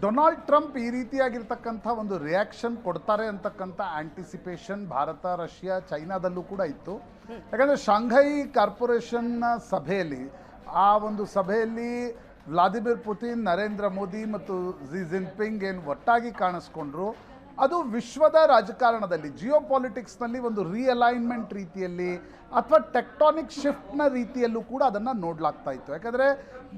Donald Trump ಈ ರೀತಿಯಾಗಿರ್ತಕ್ಕಂಥ ಒಂದು ರಿಯಾಕ್ಷನ್ ಕೊಡ್ತಾರೆ ಅಂತಕ್ಕಂಥ ಆಂಟಿಸಿಪೇಷನ್ ಭಾರತ, ರಷ್ಯಾ, ಚೈನಾದಲ್ಲೂ ಕೂಡ ಇತ್ತು. ಯಾಕಂದರೆ ಶಾಂಘೈ ಕಾರ್ಪೊರೇಷನ್ನ ಸಭೆಯಲ್ಲಿ ಆ ಒಂದು ಸಭೆಯಲ್ಲಿ ವ್ಲಾದಿಮಿರ್ ಪುತಿನ್, ನರೇಂದ್ರ ಮೋದಿ ಮತ್ತು ಜಿ ಜಿನ್ಪಿಂಗ್ ಏನು ಒಟ್ಟಾಗಿ ಕಾಣಿಸ್ಕೊಂಡ್ರು. ಅದು ವಿಶ್ವದ ರಾಜಕಾರಣದಲ್ಲಿ ಜಿಯೋಪಾಲಿಟಿಕ್ಸ್ನಲ್ಲಿ ಒಂದು ರಿಅಲೈನ್ಮೆಂಟ್ ರೀತಿಯಲ್ಲಿ ಅಥವಾ ಟೆಕ್ಟಾನಿಕ್ ಶಿಫ್ಟ್ನ ರೀತಿಯಲ್ಲೂ ಕೂಡ ಅದನ್ನು ನೋಡಲಾಗ್ತಾ ಇತ್ತು. ಯಾಕಂದರೆ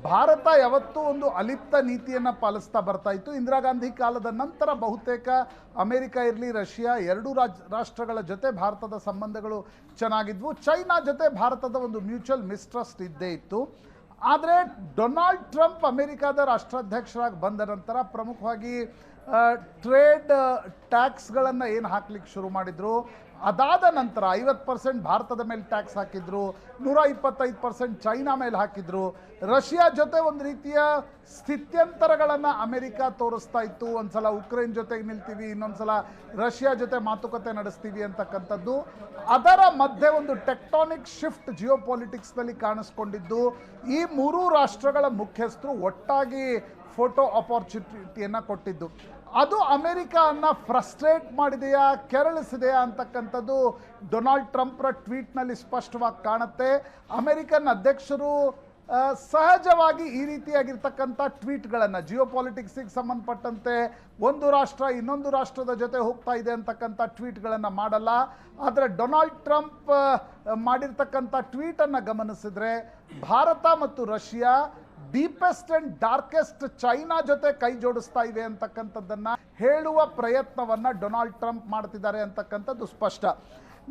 ಭಾರತ ಯಾವತ್ತೂ ಒಂದು ಅಲಿಪ್ತ ನೀತಿಯನ್ನು ಪಾಲಿಸ್ತಾ ಬರ್ತಾ ಇತ್ತು. ಇಂದಿರಾ ಗಾಂಧಿ ಕಾಲದ ನಂತರ ಬಹುತೇಕ ಅಮೆರಿಕ ಇರಲಿ, ರಷ್ಯಾ ಎರಡೂ ರಾಷ್ಟ್ರಗಳ ಜೊತೆ ಭಾರತದ ಸಂಬಂಧಗಳು ಚೆನ್ನಾಗಿದ್ವು. ಚೈನಾ ಜೊತೆ ಭಾರತದ ಒಂದು ಮ್ಯೂಚುವಲ್ ಮಿಸ್ಟ್ರಸ್ಟ್ ಇದ್ದೇ ಇತ್ತು. ಆದರೆ ಡೊನಾಲ್ಡ್ ಟ್ರಂಪ್ ಅಮೆರಿಕದ ರಾಷ್ಟ್ರಾಧ್ಯಕ್ಷರಾಗಿ ಬಂದ ನಂತರ ಪ್ರಮುಖವಾಗಿ ಟ್ರೇಡ್ ಟ್ಯಾಕ್ಸ್ಗಳನ್ನು ಏನು ಹಾಕ್ಲಿಕ್ಕೆ ಶುರು ಮಾಡಿದರು. ಅದಾದ ನಂತರ 50% ಭಾರತದ ಮೇಲೆ ಟ್ಯಾಕ್ಸ್ ಹಾಕಿದ್ರು, 125% ಚೈನಾ ಮೇಲೆ ಹಾಕಿದ್ರು. ರಷ್ಯಾ ಜೊತೆ ಒಂದು ರೀತಿಯ ಸ್ಥಿತ್ಯಂತರಗಳನ್ನು ಅಮೆರಿಕ ತೋರಿಸ್ತಾ ಇತ್ತು. ಒಂದ್ಸಲ ಉಕ್ರೇನ್ ಜೊತೆಗೆ ನಿಲ್ತೀವಿ, ಇನ್ನೊಂದ್ಸಲ ರಷ್ಯಾ ಜೊತೆ ಮಾತುಕತೆ ನಡೆಸ್ತೀವಿ ಅಂತಕ್ಕಂಥದ್ದು. ಅದರ ಮಧ್ಯೆ ಒಂದು ಟೆಕ್ಟಾನಿಕ್ ಶಿಫ್ಟ್ ಜಿಯೋಪಾಲಿಟಿಕ್ಸ್ನಲ್ಲಿ ಕಾಣಿಸ್ಕೊಂಡಿದ್ದು. ಈ ಮೂರೂ ರಾಷ್ಟ್ರಗಳ ಮುಖ್ಯಸ್ಥರು ಒಟ್ಟಾಗಿ ಫೋಟೋ ಅಪಾರ್ಚುನಿಟಿಯನ್ನು ಕೊಟ್ಟಿದ್ದು. ಅದು ಅಮೆರಿಕವನ್ನು ಫ್ರಸ್ಟ್ರೇಟ್ ಮಾಡಿದೆಯಾ, ಕೆರಳಿಸಿದೆಯಾ ಅಂತಕ್ಕಂಥದ್ದು ಡೊನಾಲ್ಡ್ ಟ್ರಂಪ್ರ ಟ್ವೀಟ್ನಲ್ಲಿ ಸ್ಪಷ್ಟವಾಗಿ ಕಾಣುತ್ತೆ. ಅಮೆರಿಕನ್ ಅಧ್ಯಕ್ಷರು ಸಹಜವಾಗಿ ಈ ರೀತಿಯಾಗಿರ್ತಕ್ಕಂಥ ಟ್ವೀಟ್ಗಳನ್ನು ಜಿಯೋಪಾಲಿಟಿಕ್ಸಿಗೆ ಸಂಬಂಧಪಟ್ಟಂತೆ ಒಂದು ರಾಷ್ಟ್ರ ಇನ್ನೊಂದು ರಾಷ್ಟ್ರದ ಜೊತೆ ಹೋಗ್ತಾ ಇದೆ ಅಂತಕ್ಕಂಥ ಟ್ವೀಟ್ಗಳನ್ನು ಮಾಡಲ್ಲ. ಆದರೆ ಡೊನಾಲ್ಡ್ ಟ್ರಂಪ್ ಮಾಡಿರ್ತಕ್ಕಂಥ ಟ್ವೀಟನ್ನು ಗಮನಿಸಿದರೆ ಭಾರತ ಮತ್ತು Russia deepest and darkest China ಜೊತೆ ಕೈ ಜೋಡಿಸ್ತಾ ಇವೆ ಅಂತಕ್ಕಂಥದ್ದನ್ನು ಹೇಳುವ ಪ್ರಯತ್ನವನ್ನು ಡೊನಾಲ್ಡ್ ಟ್ರಂಪ್ ಮಾಡ್ತಿದ್ದಾರೆ ಅಂತಕ್ಕಂಥದ್ದು ಸ್ಪಷ್ಟ.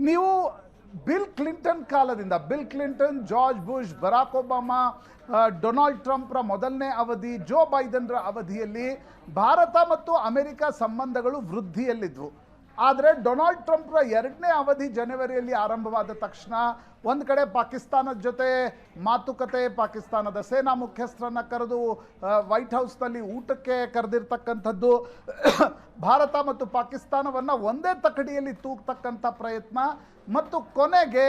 ನೀವು ಬಿಲ್ ಕ್ಲಿಂಟನ್ ಕಾಲದಿಂದ Bill Clinton, George Bush, Barack Obama, Donald ಟ್ರಂಪ್ರ ಮೊದಲನೇ ಅವಧಿ, ಜೋ ಬೈಡನ್ರ ಅವಧಿಯಲ್ಲಿ ಭಾರತ ಮತ್ತು ಅಮೆರಿಕ ಸಂಬಂಧಗಳು ವೃದ್ಧಿಯಲ್ಲಿದ್ವು. ಆದರೆ ಡೊನಾಲ್ಡ್ ಟ್ರಂಪ್ರ ಎರಡನೇ ಅವಧಿ ಜನವರಿಯಲ್ಲಿ ಆರಂಭವಾದ ತಕ್ಷಣ ಒಂದು ಕಡೆ ಪಾಕಿಸ್ತಾನದ ಜೊತೆ ಮಾತುಕತೆ, ಪಾಕಿಸ್ತಾನದ ಸೇನಾ ಮುಖ್ಯಸ್ಥರನ್ನು ಕರೆದು ವೈಟ್ ಹೌಸ್ನಲ್ಲಿ ಊಟಕ್ಕೆ ಕರೆದಿರ್ತಕ್ಕಂಥದ್ದು, ಭಾರತ ಮತ್ತು ಪಾಕಿಸ್ತಾನವನ್ನು ಒಂದೇ ತಕಡಿಯಲ್ಲಿ ತೂಗ್ತಕ್ಕಂಥ ಪ್ರಯತ್ನ, ಮತ್ತು ಕೊನೆಗೆ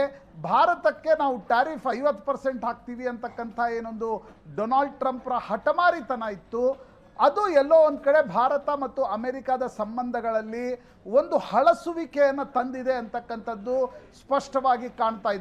ಭಾರತಕ್ಕೆ ನಾವು ಟ್ಯಾರಿಫ್ 50% ಹಾಕ್ತೀವಿ ಅಂತಕ್ಕಂಥ ಏನೊಂದು ಡೊನಾಲ್ಡ್ ಟ್ರಂಪ್ರ ಹಠಮಾರಿತನ ಇತ್ತು. ಅದು ಎಲ್ಲೋ ಒಂದು ಕಡೆ ಭಾರತ ಮತ್ತು ಅಮೆರಿಕದ ಸಂಬಂಧಗಳಲ್ಲಿ ಒಂದು ಹಳಸುವಿಕೆಯನ್ನು ತಂದಿದೆ ಅಂತಕ್ಕಂಥದ್ದು ಸ್ಪಷ್ಟವಾಗಿ ಕಾಣ್ತಾ ಇದೆ.